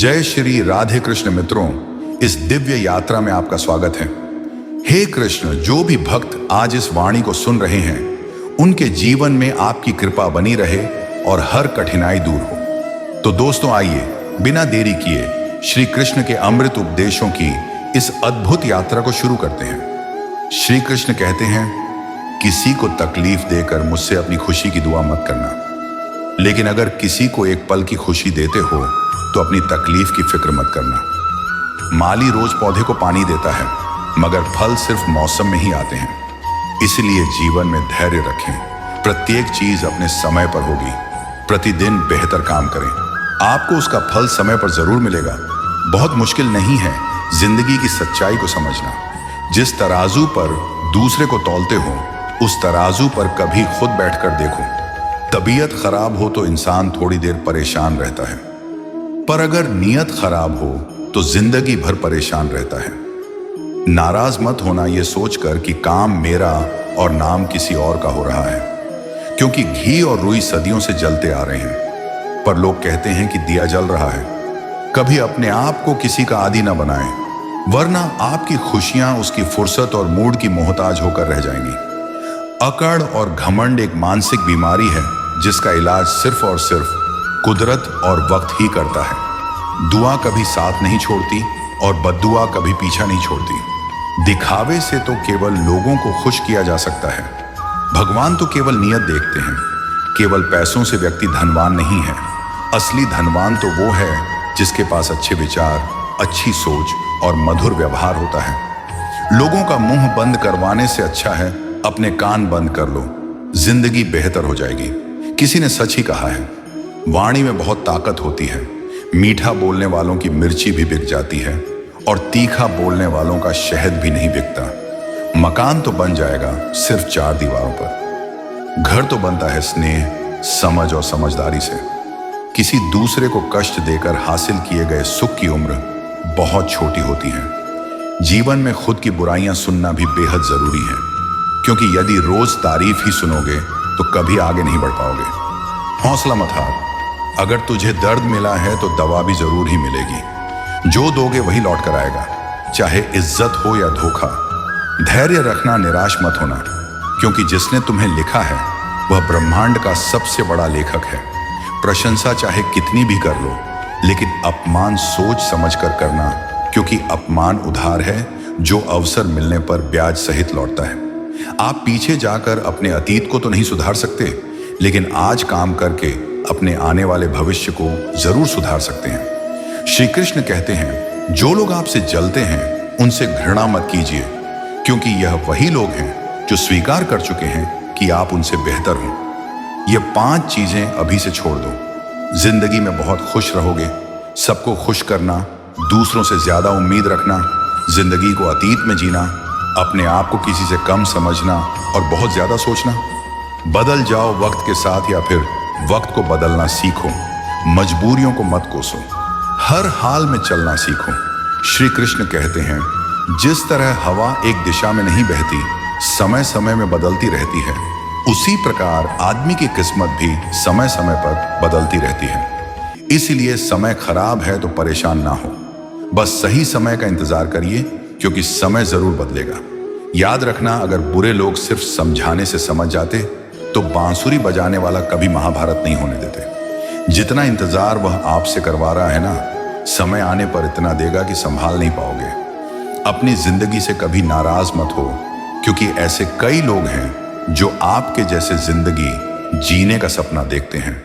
जय श्री राधे कृष्ण मित्रों, इस दिव्य यात्रा में आपका स्वागत है। हे कृष्ण, जो भी भक्त आज इस वाणी को सुन रहे हैं, उनके जीवन में आपकी कृपा बनी रहे और हर कठिनाई दूर हो। तो दोस्तों आइए, बिना देरी किए श्री कृष्ण के अमृत उपदेशों की इस अद्भुत यात्रा को शुरू करते हैं। श्री कृष्ण कहते हैं, किसी को तकलीफ देकर मुझसे अपनी खुशी की दुआ मत करना, लेकिन अगर किसी को एक पल की खुशी देते हो तो अपनी तकलीफ की फिक्र मत करना। माली रोज पौधे को पानी देता है, मगर फल सिर्फ मौसम में ही आते हैं। इसलिए जीवन में धैर्य रखें। प्रत्येक चीज अपने समय पर होगी। प्रतिदिन बेहतर काम करें, आपको उसका फल समय पर जरूर मिलेगा। बहुत मुश्किल नहीं है जिंदगी की सच्चाई को समझना। जिस तराजू पर दूसरे को तौलते हो, उस तराजू पर कभी खुद बैठकर देखो। तबीयत खराब हो तो इंसान थोड़ी देर परेशान रहता है, पर अगर नीयत खराब हो तो जिंदगी भर परेशान रहता है। नाराज मत होना ये सोचकर कि काम मेरा और नाम किसी और का हो रहा है, क्योंकि घी और रुई सदियों से जलते आ रहे हैं, पर लोग कहते हैं कि दिया जल रहा है। कभी अपने आप को किसी का आदी न बनाएं, वरना आपकी खुशियां उसकी फुर्सत और मूड की मोहताज होकर रह जाएंगी। अकड़ और घमंड एक मानसिक बीमारी है जिसका इलाज सिर्फ और सिर्फ कुदरत और वक्त ही करता है। दुआ कभी साथ नहीं छोड़ती और बद्दुआ कभी पीछा नहीं छोड़ती। दिखावे से तो केवल लोगों को खुश किया जा सकता है। भगवान तो केवल नियत देखते हैं। केवल पैसों से व्यक्ति धनवान नहीं है। असली धनवान तो वो है जिसके पास अच्छे विचार, अच्छी सोच और मधुर व्यवहार होता है। लोगों का मुंह बंद करवाने से अच्छा है अपने कान बंद कर लो, जिंदगी बेहतर हो जाएगी। किसी ने सच ही कहा है, वाणी में बहुत ताकत होती है। मीठा बोलने वालों की मिर्ची भी बिक जाती है और तीखा बोलने वालों का शहद भी नहीं बिकता। मकान तो बन जाएगा सिर्फ 4 दीवारों पर। घर तो बनता है स्नेह, समझ और समझदारी से। किसी दूसरे को कष्ट देकर हासिल किए गए सुख की उम्र बहुत छोटी होती है। जीवन में खुद की बुराइयां सुनना भी बेहद जरूरी है, क्योंकि यदि रोज तारीफ ही सुनोगे तो कभी आगे नहीं बढ़ पाओगे। हौसला मत हार। अगर तुझे दर्द मिला है तो दवा भी जरूर ही मिलेगी। जो दोगे वही लौट कर आएगा, चाहे इज्जत हो या धोखा। धैर्य रखना, निराश मत होना, क्योंकि जिसने तुम्हें लिखा है वह ब्रह्मांड का सबसे बड़ा लेखक है। प्रशंसा चाहे कितनी भी कर लो, लेकिन अपमान सोच समझ कर करना, क्योंकि अपमान उधार है जो अवसर मिलने पर ब्याज सहित लौटता है। आप पीछे जाकर अपने अतीत को तो नहीं सुधार सकते, लेकिन आज काम करके अपने आने वाले भविष्य को जरूर सुधार सकते हैं। श्री कृष्ण कहते हैं, जो लोग आपसे जलते हैं उनसे घृणा मत कीजिए, क्योंकि यह वही लोग हैं जो स्वीकार कर चुके हैं कि आप उनसे बेहतर हो। ये 5 चीजें अभी से छोड़ दो। जिंदगी में बहुत खुश रहोगे। सबको खुश करना, दूसरों से ज्यादा उम्मीद रखना, जिंदगी को अतीत में जीना, अपने आप को किसी से कम समझना और बहुत ज्यादा सोचना। बदल जाओ वक्त के साथ, या फिर वक्त को बदलना सीखो। मजबूरियों को मत कोसो, हर हाल में चलना सीखो। श्री कृष्ण कहते हैं, जिस तरह हवा एक दिशा में नहीं बहती, समय समय में बदलती रहती है, उसी प्रकार आदमी की किस्मत भी समय समय पर बदलती रहती है। इसलिए समय खराब है तो परेशान ना हो, बस सही समय का इंतजार करिए, क्योंकि समय जरूर बदलेगा। याद रखना, अगर बुरे लोग सिर्फ समझाने से समझ जाते तो बांसुरी बजाने वाला कभी महाभारत नहीं होने देते। जितना इंतजार वह आपसे करवा रहा है ना, समय आने पर इतना देगा कि संभाल नहीं पाओगे। अपनी जिंदगी से कभी नाराज मत हो, क्योंकि ऐसे कई लोग हैं जो आपके जैसे जिंदगी जीने का सपना देखते हैं।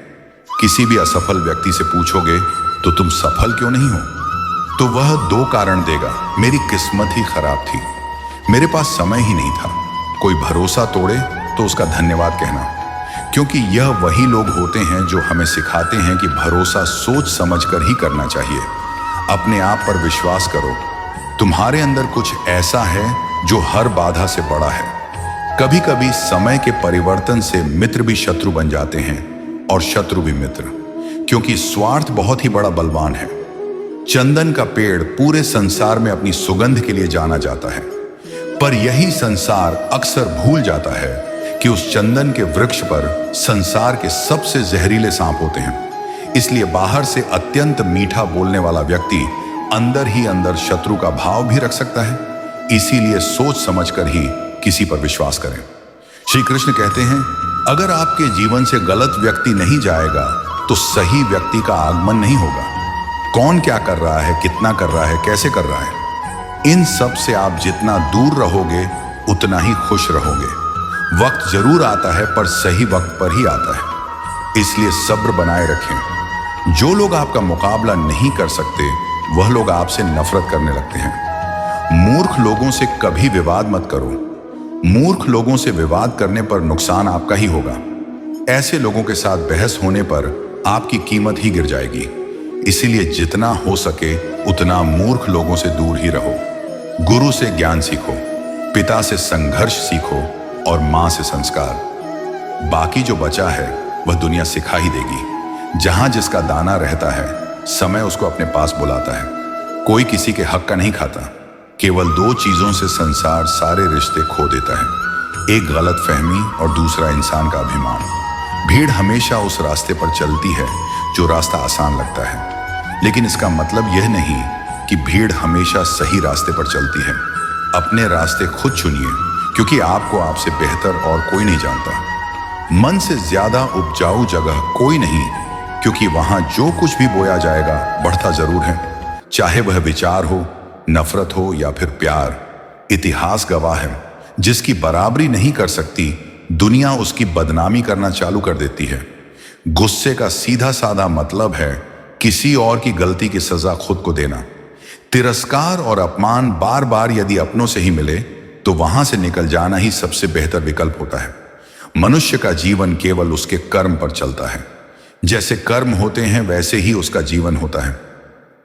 किसी भी असफल व्यक्ति से पूछोगे तो तुम सफल क्यों नहीं हो, तो वह 2 कारण देगा, मेरी किस्मत ही खराब थी, मेरे पास समय ही नहीं था। कोई भरोसा तोड़े तो उसका धन्यवाद कहना, क्योंकि यह वही लोग होते हैं जो हमें सिखाते हैं कि भरोसा सोच समझकर ही करना चाहिए। अपने आप पर विश्वास करो। तुम्हारे अंदर कुछ ऐसा है जो हर बाधा से बड़ा है। कभी कभी समय के परिवर्तन से मित्र भी शत्रु बन जाते हैं और शत्रु भी मित्र, क्योंकि स्वार्थ बहुत ही बड़ा बलवान है। चंदन का पेड़ पूरे संसार में अपनी सुगंध के लिए जाना जाता है, पर यही संसार अक्सर भूल जाता है कि उस चंदन के वृक्ष पर संसार के सबसे जहरीले सांप होते हैं। इसलिए बाहर से अत्यंत मीठा बोलने वाला व्यक्ति अंदर ही अंदर शत्रु का भाव भी रख सकता है। इसीलिए सोच समझकर ही किसी पर विश्वास करें। श्री कृष्ण कहते हैं, अगर आपके जीवन से गलत व्यक्ति नहीं जाएगा तो सही व्यक्ति का आगमन नहीं होगा। कौन क्या कर रहा है, कितना कर रहा है, कैसे कर रहा है, इन सब से आप जितना दूर रहोगे उतना ही खुश रहोगे। वक्त जरूर आता है पर सही वक्त पर ही आता है। इसलिए सब्र बनाए रखें। जो लोग आपका मुकाबला नहीं कर सकते वह लोग आपसे नफरत करने लगते हैं। मूर्ख लोगों से कभी विवाद मत करो। मूर्ख लोगों से विवाद करने पर नुकसान आपका ही होगा। ऐसे लोगों के साथ बहस होने पर आपकी कीमत ही गिर जाएगी। इसीलिए जितना हो सके उतना मूर्ख लोगों से दूर ही रहो। गुरु से ज्ञान सीखो, पिता से संघर्ष सीखो और मां से संस्कार। बाकी जो बचा है वह दुनिया सिखा ही देगी। जहां जिसका दाना रहता है समय उसको अपने पास बुलाता है। कोई किसी के हक का नहीं खाता। केवल दो चीजों से संसार सारे रिश्ते खो देता है, एक गलत फहमी और दूसरा इंसान का अभिमान। भीड़ हमेशा उस रास्ते पर चलती है जो रास्ता आसान लगता है, लेकिन इसका मतलब यह नहीं कि भीड़ हमेशा सही रास्ते पर चलती है। अपने रास्ते खुद चुनिए, क्योंकि आपको आपसे बेहतर और कोई नहीं जानता। मन से ज्यादा उपजाऊ जगह कोई नहीं, क्योंकि वहां जो कुछ भी बोया जाएगा बढ़ता जरूर है। चाहे वह विचार हो, नफरत हो या फिर प्यार। इतिहास गवाह है, जिसकी बराबरी नहीं कर सकती दुनिया उसकी बदनामी करना चालू कर देती है। गुस्से का सीधा साधा मतलब है किसी और की गलती की सजा खुद को देना। तिरस्कार और अपमान बार बार यदि अपनों से ही मिले तो वहां से निकल जाना ही सबसे बेहतर विकल्प होता है। मनुष्य का जीवन केवल उसके कर्म पर चलता है। जैसे कर्म होते हैं वैसे ही उसका जीवन होता है।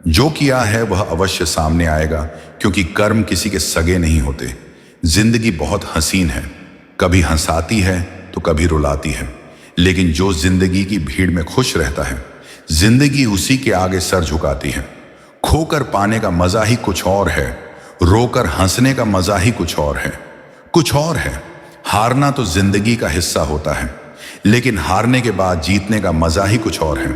जो किया है वह अवश्य सामने आएगा, क्योंकि कर्म किसी के सगे नहीं होते। जिंदगी बहुत हसीन है, कभी हंसाती है तो कभी रुलाती है, लेकिन जो जिंदगी की भीड़ में खुश रहता है जिंदगी उसी के आगे सर झुकाती है। खोकर पाने का मजा ही कुछ और है, रोकर हंसने का मजा ही कुछ और है। कुछ और है, हारना तो जिंदगी का हिस्सा होता है, लेकिन हारने के बाद जीतने का मजा ही कुछ और है।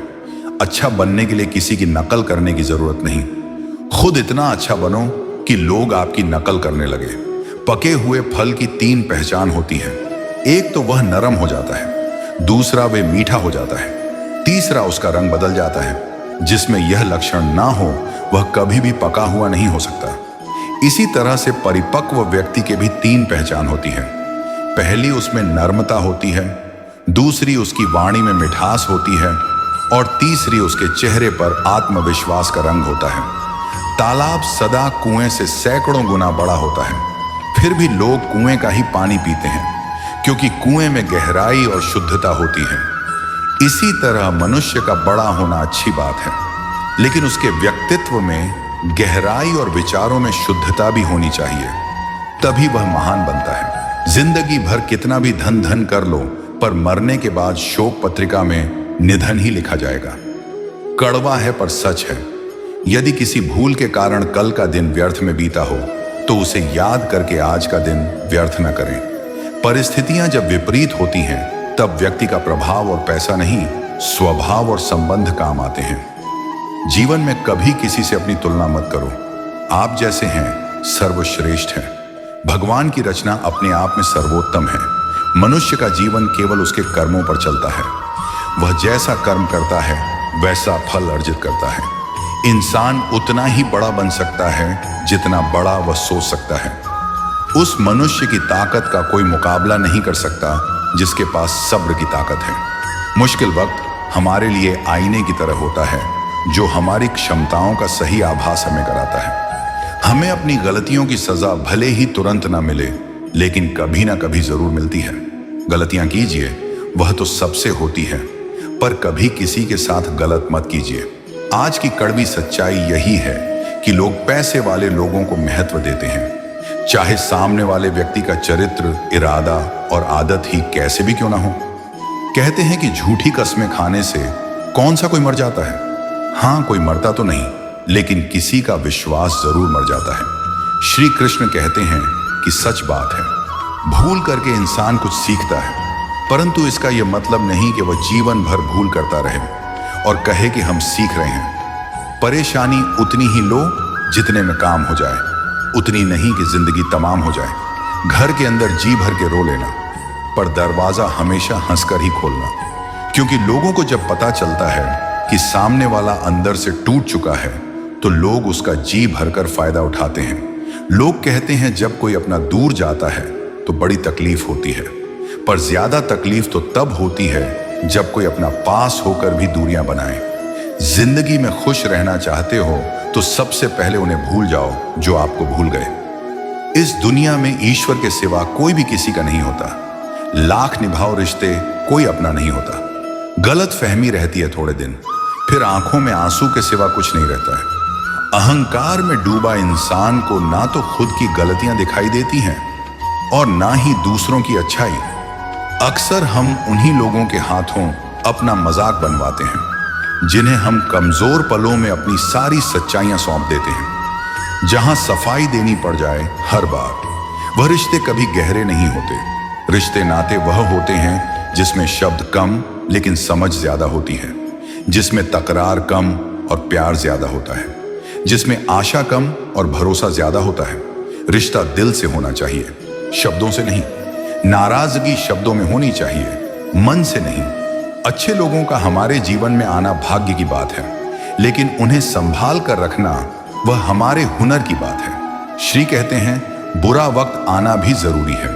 अच्छा बनने के लिए किसी की नकल करने की जरूरत नहीं। खुद इतना अच्छा बनो कि लोग आपकी नकल करने लगे। पके हुए फल की तीन पहचान होती है। एक तो वह नरम हो जाता है, दूसरा वह मीठा हो जाता है, तीसरा उसका रंग बदल जाता है। जिसमें यह लक्षण ना हो वह कभी भी पका हुआ नहीं हो सकता। इसी तरह से परिपक्व व्यक्ति के भी तीन पहचान होती है। पहली उसमें नर्मता होती है, दूसरी उसकी वाणी में मिठास होती है और तीसरी उसके चेहरे पर आत्मविश्वास का रंग होता है। तालाब सदा कुएं से सैकड़ों गुना बड़ा होता है, फिर भी लोग कुएं का ही पानी पीते हैं, क्योंकि कुएं में गहराई और शुद्धता होती है। इसी तरह मनुष्य का बड़ा होना अच्छी बात है, लेकिन उसके व्यक्तित्व में गहराई और विचारों में शुद्धता भी होनी चाहिए, तभी वह महान बनता है। जिंदगी भर कितना भी धन धन कर लो, पर मरने के बाद शोक पत्रिका में निधन ही लिखा जाएगा। कड़वा है पर सच है। यदि किसी भूल के कारण कल का दिन व्यर्थ में बीता हो तो उसे याद करके आज का दिन व्यर्थ न करें। परिस्थितियां जब विपरीत होती हैं तब व्यक्ति का प्रभाव और पैसा नहीं, स्वभाव और संबंध काम आते हैं। जीवन में कभी किसी से अपनी तुलना मत करो। आप जैसे हैं सर्वश्रेष्ठ हैं। भगवान की रचना अपने आप में सर्वोत्तम है। मनुष्य का जीवन केवल उसके कर्मों पर चलता है। वह जैसा कर्म करता है वैसा फल अर्जित करता है। इंसान उतना ही बड़ा बन सकता है जितना बड़ा वह सोच सकता है। उस मनुष्य की ताकत का कोई मुकाबला नहीं कर सकता जिसके पास सब्र की ताकत है। मुश्किल वक्त हमारे लिए आईने की तरह होता है, जो हमारी क्षमताओं का सही आभास हमें कराता है। हमें अपनी गलतियों की सजा भले ही तुरंत ना मिले, लेकिन कभी ना कभी जरूर मिलती है। गलतियां कीजिए, वह तो सबसे होती है, पर कभी किसी के साथ गलत मत कीजिए। आज की कड़वी सच्चाई यही है कि लोग पैसे वाले लोगों को महत्व देते हैं, चाहे सामने वाले व्यक्ति का चरित्र, इरादा और आदत ही कैसे भी क्यों ना हो। कहते हैं कि झूठी कस्में खाने से कौन सा कोई मर जाता है। हाँ, कोई मरता तो नहीं, लेकिन किसी का विश्वास जरूर मर जाता है। श्री कृष्ण कहते हैं कि सच बात है, भूल करके इंसान कुछ सीखता है, परंतु इसका यह मतलब नहीं कि वह जीवन भर भूल करता रहे। और कहे कि हम सीख रहे हैं। परेशानी उतनी ही लो जितने में काम हो जाए, उतनी नहीं कि जिंदगी तमाम हो जाए। घर के अंदर जी भर के रो लेना, पर दरवाजा हमेशा हंसकर ही खोलना, क्योंकि लोगों को जब पता चलता है कि सामने वाला अंदर से टूट चुका है तो लोग उसका जी भरकर फायदा उठाते हैं। लोग कहते हैं जब कोई अपना दूर जाता है तो बड़ी तकलीफ होती है, पर ज्यादा तकलीफ तो तब होती है जब कोई अपना पास होकर भी दूरियां बनाए। जिंदगी में खुश रहना चाहते हो तो सबसे पहले उन्हें भूल जाओ जो आपको भूल गए। इस दुनिया में ईश्वर के सिवा कोई भी किसी का नहीं होता। लाख निभाओ रिश्ते, कोई अपना नहीं होता। गलत फहमी रहती है थोड़े दिन, फिर आंखों में आंसू के सिवा कुछ नहीं रहता है। अहंकार में डूबा इंसान को ना तो खुद की गलतियां दिखाई देती हैं और ना ही दूसरों की अच्छाई। अक्सर हम उन्हीं लोगों के हाथों अपना मजाक बनवाते हैं जिन्हें हम कमजोर पलों में अपनी सारी सच्चाइयां सौंप देते हैं। जहां सफाई देनी पड़ जाए हर बार, वह रिश्ते कभी गहरे नहीं होते। रिश्ते नाते वह होते हैं जिसमें शब्द कम लेकिन समझ ज्यादा होती है, जिसमें तकरार कम और प्यार ज्यादा होता है, जिसमें आशा कम और भरोसा ज्यादा होता है। रिश्ता दिल से होना चाहिए, शब्दों से नहीं। नाराजगी शब्दों में होनी चाहिए, मन से नहीं। अच्छे लोगों का हमारे जीवन में आना भाग्य की बात है, लेकिन उन्हें संभाल कर रखना वह हमारे हुनर की बात है। श्री कहते हैं बुरा वक्त आना भी जरूरी है,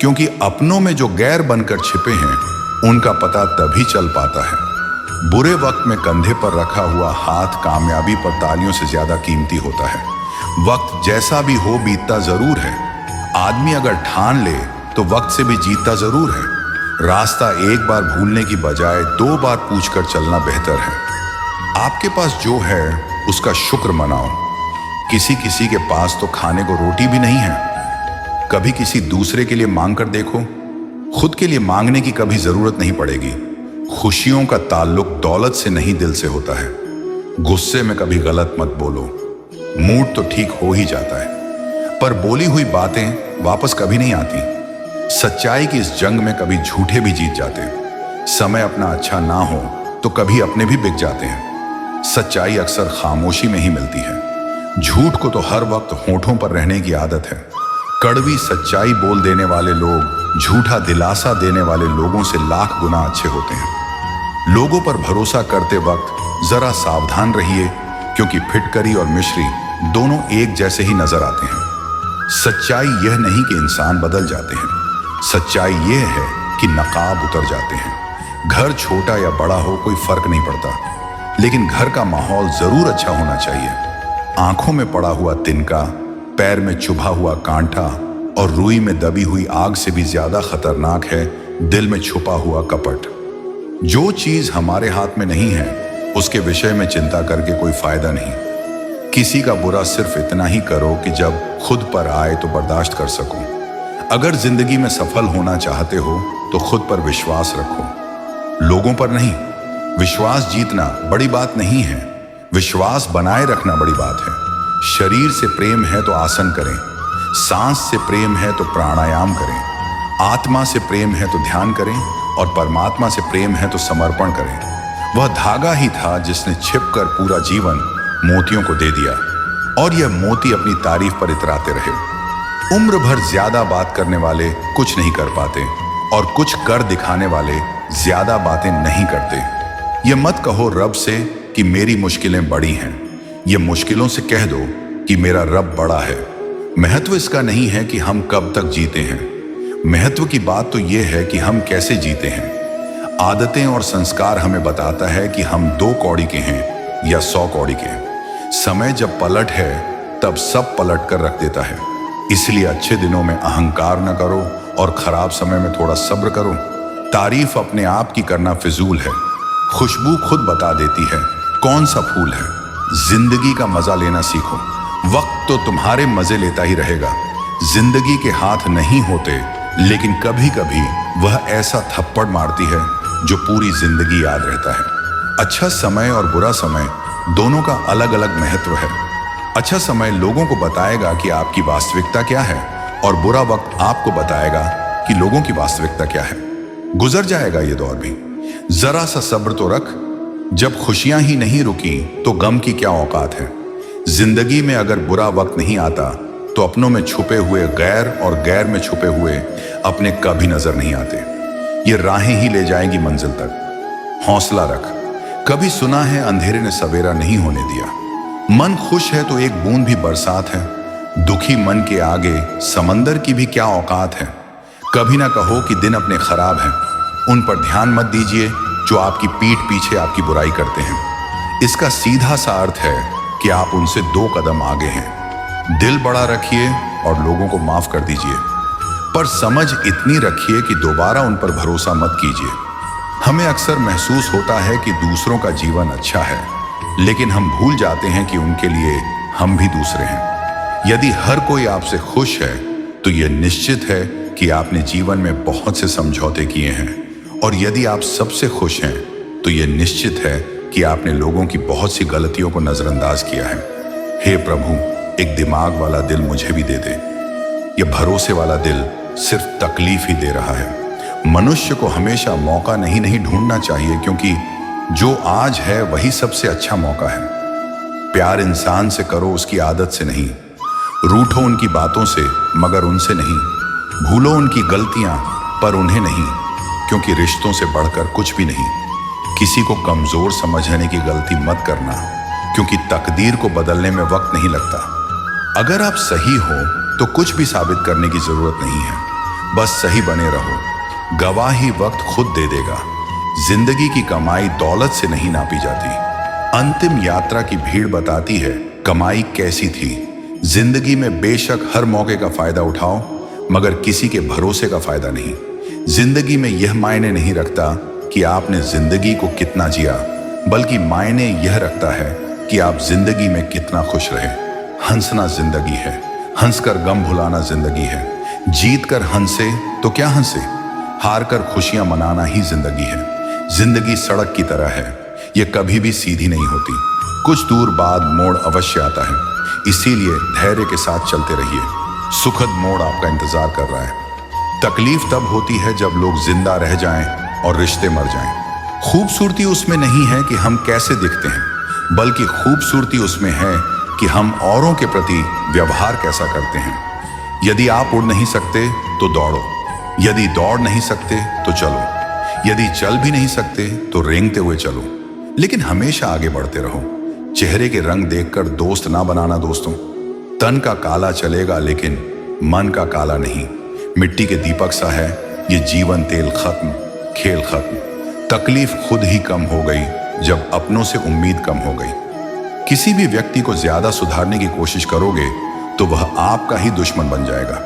क्योंकि अपनों में जो गैर बनकर छिपे हैं उनका पता तभी चल पाता है। बुरे वक्त में कंधे पर रखा हुआ हाथ कामयाबी पर तालियों से ज्यादा कीमती होता है। वक्त जैसा भी हो बीतता जरूर है। आदमी अगर ठान ले तो वक्त से भी जीतता जरूर है। रास्ता एक बार भूलने की बजाय 2 बार पूछकर चलना बेहतर है। आपके पास जो है उसका शुक्र मनाओ। किसी किसी के पास तो खाने को रोटी भी नहीं है। कभी किसी दूसरे के लिए मांग कर देखो, खुद के लिए मांगने की कभी जरूरत नहीं पड़ेगी। खुशियों का ताल्लुक दौलत से नहीं दिल से होता है। गुस्से में कभी गलत मत बोलो, मूड तो ठीक हो ही जाता है, पर बोली हुई बातें वापस कभी नहीं आती। सच्चाई की इस जंग में कभी झूठे भी जीत जाते हैं। समय अपना अच्छा ना हो तो कभी अपने भी बिक जाते हैं। सच्चाई अक्सर खामोशी में ही मिलती है। झूठ को तो हर वक्त होठों पर रहने की आदत है। कड़वी सच्चाई बोल देने वाले लोग झूठा दिलासा देने वाले लोगों से लाख गुना अच्छे होते हैं। लोगों पर भरोसा करते वक्त जरा सावधान रहिए, क्योंकि फिटकरी और मिश्री दोनों एक जैसे ही नजर आते हैं। सच्चाई यह नहीं कि इंसान बदल जाते हैं, सच्चाई यह है कि नकाब उतर जाते हैं। घर छोटा या बड़ा हो कोई फर्क नहीं पड़ता, लेकिन घर का माहौल जरूर अच्छा होना चाहिए। आंखों में पड़ा हुआ तिनका, पैर में चुभा हुआ कांटा और रुई में दबी हुई आग से भी ज्यादा खतरनाक है दिल में छुपा हुआ कपट। जो चीज हमारे हाथ में नहीं है उसके विषय में चिंता करके कोई फायदा नहीं। किसी का बुरा सिर्फ इतना ही करो कि जब खुद पर आए तो बर्दाश्त कर सको। अगर जिंदगी में सफल होना चाहते हो तो खुद पर विश्वास रखो, लोगों पर नहीं। विश्वास जीतना बड़ी बात नहीं है, विश्वास बनाए रखना बड़ी बात है। शरीर से प्रेम है तो आसन करें, सांस से प्रेम है तो प्राणायाम करें, आत्मा से प्रेम है तो ध्यान करें और परमात्मा से प्रेम है तो समर्पण करें। वह धागा ही था जिसने छिपकर पूरा जीवन मोतियों को दे दिया, और यह मोती अपनी तारीफ पर इतराते रहे। उम्र भर ज्यादा बात करने वाले कुछ नहीं कर पाते, और कुछ कर दिखाने वाले ज्यादा बातें नहीं करते। यह मत कहो रब से कि मेरी मुश्किलें बड़ी हैं, यह मुश्किलों से कह दो कि मेरा रब बड़ा है। महत्व इसका नहीं है कि हम कब तक जीते हैं, महत्व की बात तो यह है कि हम कैसे जीते हैं। आदतें और संस्कार हमें बताता है कि हम 2 कौड़ी के हैं या 100 कौड़ी के। समय जब पलट है तब सब पलट कर रख देता है। इसलिए अच्छे दिनों में अहंकार न करो और खराब समय में थोड़ा सब्र करो। तारीफ अपने आप की करना फिजूल है। खुशबू खुद बता देती है कौन सा फूल है। जिंदगी का मजा लेना सीखो। वक्त तो तुम्हारे मजे लेता ही रहेगा। जिंदगी के हाथ नहीं होते, लेकिन कभी कभी वह ऐसा थप्पड़ मारती है जो पूरी जिंदगी याद रहता है। अच्छा समय और बुरा समय दोनों का अलग अलग महत्व है। अच्छा समय लोगों को बताएगा कि आपकी वास्तविकता क्या है, और बुरा वक्त आपको बताएगा कि लोगों की वास्तविकता क्या है। गुजर जाएगा ये दौर भी, जरा सा सब्र तो रख। जब खुशियां ही नहीं रुकी तो गम की क्या औकात है। जिंदगी में अगर बुरा वक्त नहीं आता तो अपनों में छुपे हुए गैर और गैर में छुपे हुए अपने कभी नजर नहीं आते। ये राहें ही ले जाएंगी मंजिल तक। हौसला रख, कभी सुना है अंधेरे ने सवेरा नहीं होने दिया। मन खुश है तो एक बूंद भी बरसात है। दुखी मन के आगे समंदर की भी क्या औकात है। कभी ना कहो कि दिन अपने खराब हैं। उन पर ध्यान मत दीजिए जो आपकी पीठ पीछे आपकी बुराई करते हैं। इसका सीधा सा अर्थ है कि आप उनसे 2 कदम आगे हैं। दिल बड़ा रखिए और लोगों को माफ कर दीजिए, पर समझ इतनी रखिए कि दोबारा उन पर भरोसा मत कीजिए। हमें अक्सर महसूस होता है कि दूसरों का जीवन अच्छा है, लेकिन हम भूल जाते हैं कि उनके लिए हम भी दूसरे हैं। यदि हर कोई आपसे खुश है तो यह निश्चित है कि आपने जीवन में बहुत से समझौते किए हैं, और यदि आप सबसे खुश हैं तो यह निश्चित है कि आपने लोगों की बहुत सी गलतियों को नजरअंदाज किया है। हे प्रभु, एक दिमाग वाला दिल मुझे भी दे दे। यह भरोसे वाला दिल सिर्फ तकलीफ ही दे रहा है। मनुष्य को हमेशा मौका नहीं ढूंढना चाहिए, क्योंकि जो आज है वही सबसे अच्छा मौका है। प्यार इंसान से करो, उसकी आदत से नहीं। रूठो उनकी बातों से मगर उनसे नहीं। भूलो उनकी गलतियां पर उन्हें नहीं, क्योंकि रिश्तों से बढ़कर कुछ भी नहीं। किसी को कमजोर समझने की गलती मत करना, क्योंकि तकदीर को बदलने में वक्त नहीं लगता। अगर आप सही हो तो कुछ भी साबित करने की जरूरत नहीं है, बस सही बने रहो। गवाही वक्त खुद दे देगा। जिंदगी की कमाई दौलत से नहीं नापी जाती। अंतिम यात्रा की भीड़ बताती है कमाई कैसी थी। जिंदगी में बेशक हर मौके का फायदा उठाओ, मगर किसी के भरोसे का फायदा नहीं। जिंदगी में यह मायने नहीं रखता कि आपने जिंदगी को कितना जिया, बल्कि मायने यह रखता है कि आप जिंदगी में कितना खुश रहे। हंसना जिंदगी है, हंसकर गम भुलाना जिंदगी है। जीत कर हंसे तो क्या हंसे, हार कर खुशियां मनाना ही जिंदगी है। जिंदगी सड़क की तरह है, यह कभी भी सीधी नहीं होती। कुछ दूर बाद मोड़ अवश्य आता है, इसीलिए धैर्य के साथ चलते रहिए। सुखद मोड़ आपका इंतजार कर रहा है। तकलीफ तब होती है जब लोग जिंदा रह जाएं और रिश्ते मर जाएं। खूबसूरती उसमें नहीं है कि हम कैसे दिखते हैं, बल्कि खूबसूरती उसमें है कि हम औरों के प्रति व्यवहार कैसा करते हैं। यदि आप उड़ नहीं सकते तो दौड़ो, यदि दौड़ नहीं सकते तो चलो, यदि चल भी नहीं सकते तो रेंगते हुए चलो, लेकिन हमेशा आगे बढ़ते रहो। चेहरे के रंग देखकर दोस्त ना बनाना दोस्तों। तन का काला चलेगा लेकिन मन का काला नहीं। मिट्टी के दीपक सा है ये जीवन, तेल खत्म, खेल खत्म। तकलीफ खुद ही कम हो गई जब अपनों से उम्मीद कम हो गई। किसी भी व्यक्ति को ज्यादा सुधारने की कोशिश करोगे तो वह आपका ही दुश्मन बन जाएगा।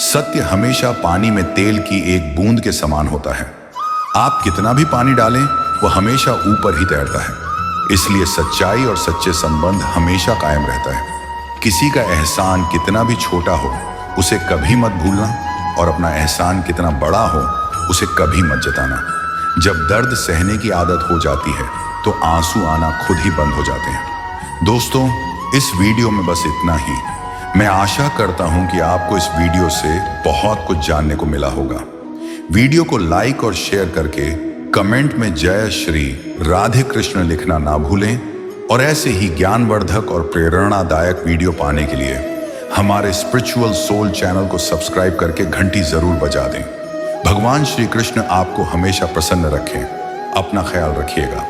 सत्य हमेशा पानी में तेल की एक बूंद के समान होता है। आप कितना भी पानी डालें वह हमेशा ऊपर ही तैरता है। इसलिए सच्चाई और सच्चे संबंध हमेशा कायम रहता है। किसी का एहसान कितना भी छोटा हो उसे कभी मत भूलना, और अपना एहसान कितना बड़ा हो उसे कभी मत जताना। जब दर्द सहने की आदत हो जाती है तो आंसू आना खुद ही बंद हो जाते हैं। दोस्तों, इस वीडियो में बस इतना ही। मैं आशा करता हूं कि आपको इस वीडियो से बहुत कुछ जानने को मिला होगा। वीडियो को लाइक और शेयर करके कमेंट में जय श्री राधे कृष्ण लिखना ना भूलें, और ऐसे ही ज्ञानवर्धक और प्रेरणादायक वीडियो पाने के लिए हमारे स्पिरिचुअल सोल चैनल को सब्सक्राइब करके घंटी जरूर बजा दें। भगवान श्री कृष्ण आपको हमेशा प्रसन्न रखें। अपना ख्याल रखिएगा।